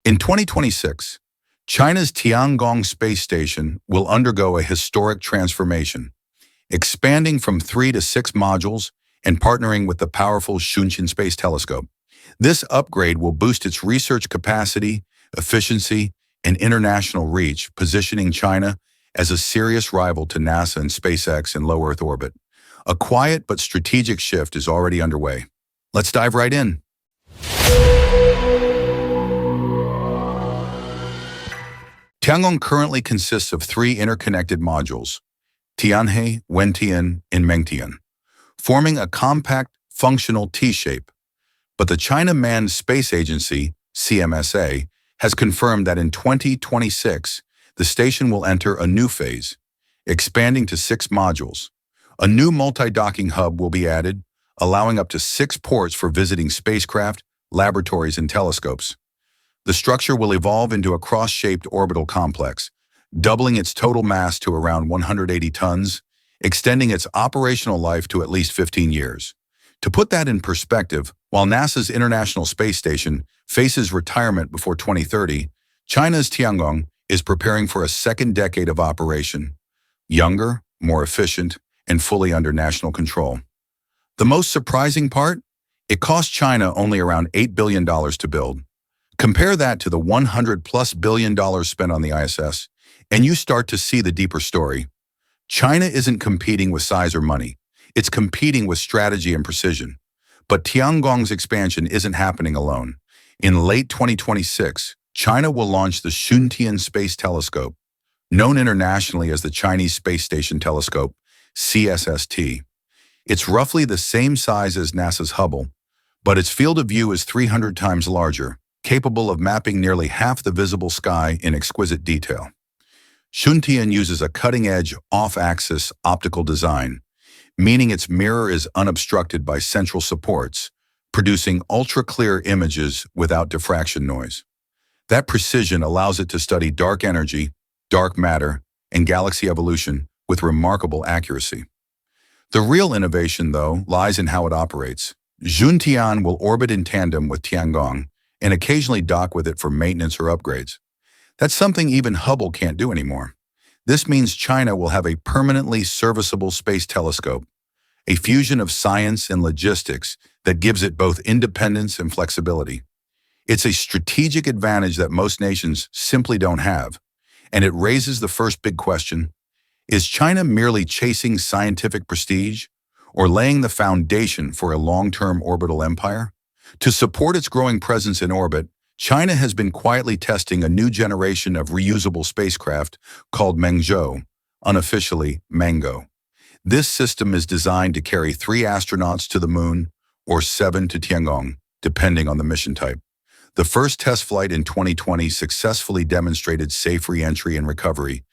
In 2026, China's Tiangong space station will undergo a historic transformation, expanding from 3 to 6 modules and partnering with the powerful Shunian space telescope. This upgrade will boost its research capacity, efficiency, and international reach, positioning China as a serious rival to NASA and SpaceX in low Earth orbit. A quiet but strategic shift is already underway. Let's dive right in. Tiangong currently consists of 3 interconnected modules, Tianhe, Wentian, and Mengtian, forming a compact, functional T-shape. But the China Manned Space Agency, CMSA, has confirmed that in 2026, the station will enter a new phase, expanding to 6 modules. A new multi-docking hub will be added, allowing up to 6 ports for visiting spacecraft, laboratories, and telescopes. The structure will evolve into a cross-shaped orbital complex, doubling its total mass to around 180 tons, extending its operational life to at least 15 years. To put that in perspective, while NASA's International Space Station faces retirement before 2030, China's Tiangong is preparing for a second decade of operation, younger, more efficient, and fully under national control. The most surprising part? It cost China only around $8 billion to build. Compare that to the $100+ billion spent on the ISS, and you start to see the deeper story. China isn't competing with size or money. It's competing with strategy and precision. But Tiangong's expansion isn't happening alone. In late 2026, China will launch the Shuntian Space Telescope, known internationally as the Chinese Space Station Telescope, CSST. It's roughly the same size as NASA's Hubble, but its field of view is 300 times larger, capable of mapping nearly half the visible sky in exquisite detail. Shuntian uses a cutting-edge, off-axis optical design, meaning its mirror is unobstructed by central supports, producing ultra-clear images without diffraction noise. That precision allows it to study dark energy, dark matter, and galaxy evolution with remarkable accuracy. The real innovation, though, lies in how it operates. Shuntian will orbit in tandem with Tiangong and occasionally dock with it for maintenance or upgrades. That's something even Hubble can't do anymore. This means China will have a permanently serviceable space telescope, a fusion of science and logistics that gives it both independence and flexibility. It's a strategic advantage that most nations simply don't have, and it raises the first big question: is China merely chasing scientific prestige or laying the foundation for a long-term orbital empire? To support its growing presence in orbit, China has been quietly testing a new generation of reusable spacecraft called Mengzhou, unofficially Mango. This system is designed to carry 3 astronauts to the moon or 7 to Tiangong, depending on the mission type. The first test flight in 2020 successfully demonstrated safe re-entry and recovery,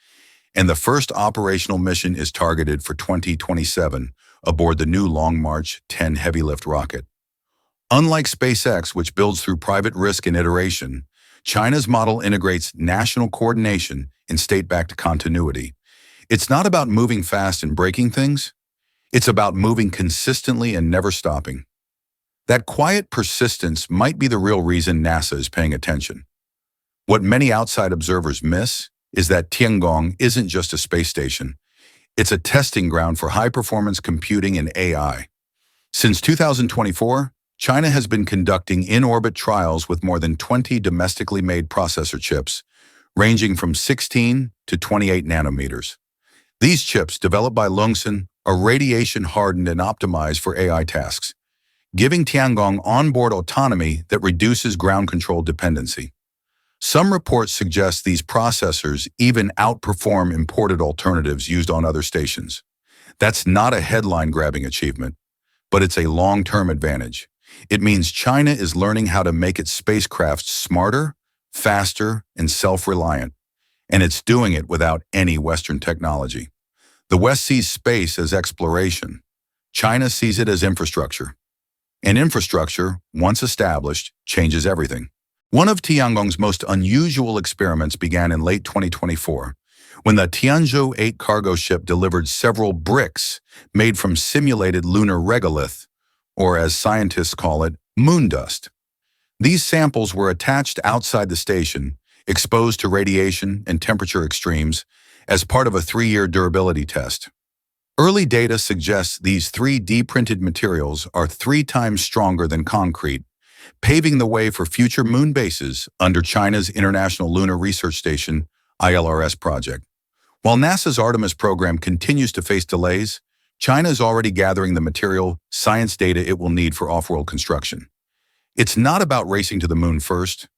and the first operational mission is targeted for 2027 aboard the new Long March 10 heavy-lift rocket. Unlike SpaceX, which builds through private risk and iteration, China's model integrates national coordination and state-backed continuity. It's not about moving fast and breaking things. It's about moving consistently and never stopping. That quiet persistence might be the real reason NASA is paying attention. What many outside observers miss is that Tiangong isn't just a space station. It's a testing ground for high-performance computing and AI. Since 2024, China has been conducting in-orbit trials with more than 20 domestically made processor chips, ranging from 16 to 28 nanometers. These chips, developed by Longsun, are radiation-hardened and optimized for AI tasks, giving Tiangong onboard autonomy that reduces ground control dependency. Some reports suggest these processors even outperform imported alternatives used on other stations. That's not a headline-grabbing achievement, but it's a long-term advantage. It means China is learning how to make its spacecraft smarter, faster, and self-reliant, and it's doing it without any Western technology. The West sees space as exploration. China sees it as infrastructure. And infrastructure, once established, changes everything. One of Tiangong's most unusual experiments began in late 2024, when the Tianzhou 8 cargo ship delivered several bricks made from simulated lunar regolith, or as scientists call it, moon dust. These samples were attached outside the station, exposed to radiation and temperature extremes, as part of a 3-year durability test. Early data suggests these 3D printed materials are 3 times stronger than concrete, paving the way for future moon bases under China's International Lunar Research Station (ILRS) project. While NASA's Artemis program continues to face delays, China is already gathering the material science data it will need for off-world construction. It's not about racing to the moon first,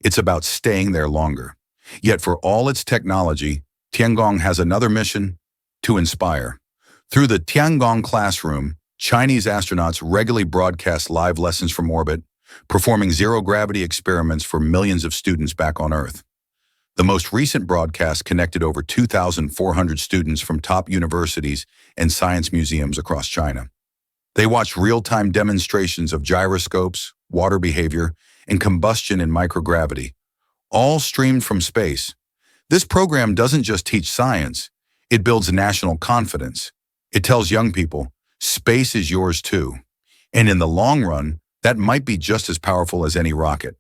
it's about staying there longer. Yet for all its technology, Tiangong has another mission: to inspire. Through the Tiangong classroom, Chinese astronauts regularly broadcast live lessons from orbit, performing zero-gravity experiments for millions of students back on Earth. The most recent broadcast connected over 2,400 students from top universities and science museums across China. They watched real-time demonstrations of gyroscopes, water behavior, and combustion in microgravity, all streamed from space. This program doesn't just teach science, it builds national confidence. It tells young people, space is yours too. And in the long run, that might be just as powerful as any rocket.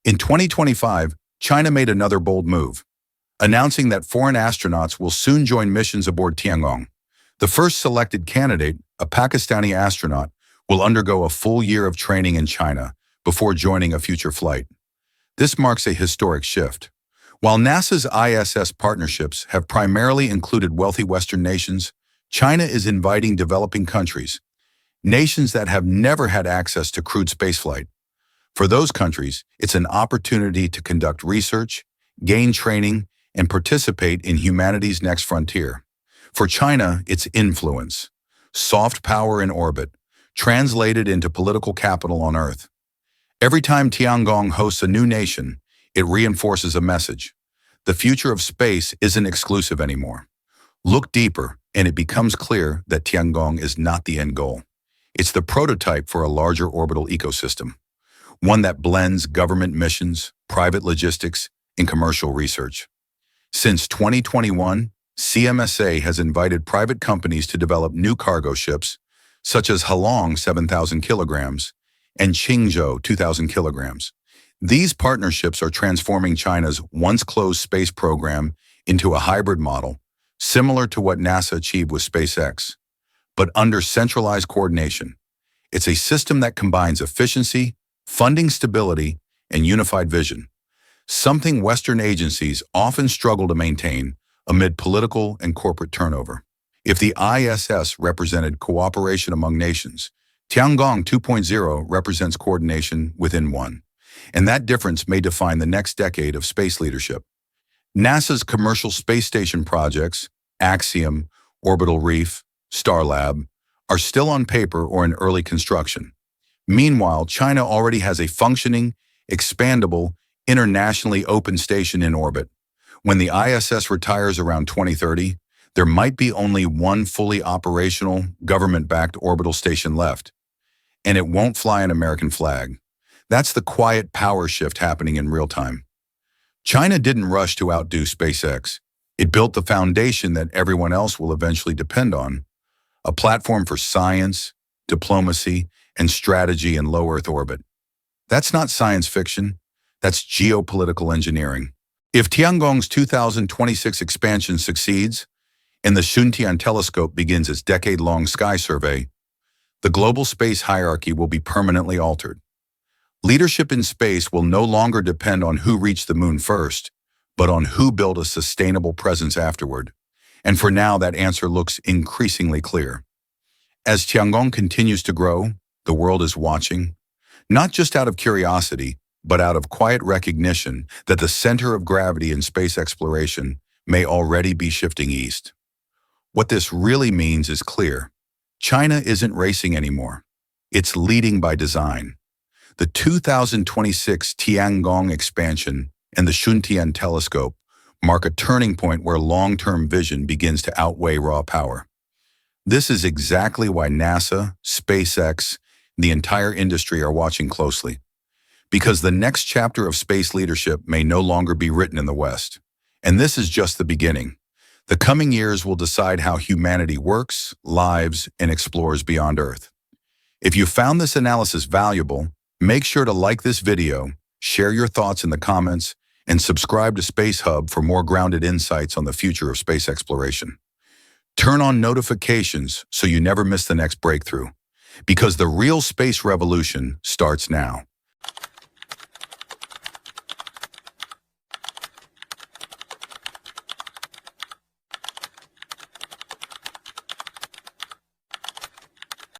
In 2025, China made another bold move, announcing that foreign astronauts will soon join missions aboard Tiangong. The first selected candidate, a Pakistani astronaut, will undergo a full year of training in China before joining a future flight. This marks a historic shift. While NASA's ISS partnerships have primarily included wealthy Western nations, China is inviting developing countries, nations that have never had access to crewed spaceflight. For those countries, it's an opportunity to conduct research, gain training, and participate in humanity's next frontier. For China, it's influence, soft power in orbit, translated into political capital on Earth. Every time Tiangong hosts a new nation, it reinforces a message. The future of space isn't exclusive anymore. Look deeper, and it becomes clear that Tiangong is not the end goal. It's the prototype for a larger orbital ecosystem, one that blends government missions, private logistics, and commercial research. Since 2021, CMSA has invited private companies to develop new cargo ships, such as Halong 7,000 kilograms and Qingzhou 2,000 kilograms. These partnerships are transforming China's once-closed space program into a hybrid model, similar to what NASA achieved with SpaceX, but under centralized coordination. It's a system that combines efficiency, funding stability, and unified vision, something Western agencies often struggle to maintain amid political and corporate turnover. If the ISS represented cooperation among nations, Tiangong 2.0 represents coordination within one, and that difference may define the next decade of space leadership. NASA's commercial space station projects, Axiom, Orbital Reef, Starlab, are still on paper or in early construction. Meanwhile, China already has a functioning, expandable, internationally open station in orbit. When the ISS retires around 2030, there might be only one fully operational, government-backed orbital station left, and it won't fly an American flag. That's the quiet power shift happening in real time. China didn't rush to outdo SpaceX. It built the foundation that everyone else will eventually depend on, a platform for science, diplomacy, and strategy in low Earth orbit. That's not science fiction, that's geopolitical engineering. If Tiangong's 2026 expansion succeeds, and the Shunian telescope begins its decade-long sky survey, the global space hierarchy will be permanently altered. Leadership in space will no longer depend on who reached the moon first, but on who built a sustainable presence afterward. And for now, that answer looks increasingly clear. As Tiangong continues to grow, the world is watching, not just out of curiosity, but out of quiet recognition that the center of gravity in space exploration may already be shifting east. What this really means is clear. China isn't racing anymore. It's leading by design. The 2026 Tiangong expansion and the Shunian telescope mark a turning point where long-term vision begins to outweigh raw power. This is exactly why NASA, SpaceX, and the entire industry are watching closely. Because the next chapter of space leadership may no longer be written in the West. And this is just the beginning. The coming years will decide how humanity works, lives, and explores beyond Earth. If you found this analysis valuable, Make sure to like this video, share your thoughts in the comments, and subscribe to Space Hub for more grounded insights on the future of space exploration. Turn on notifications so you never miss the next breakthrough, because the real space revolution starts now.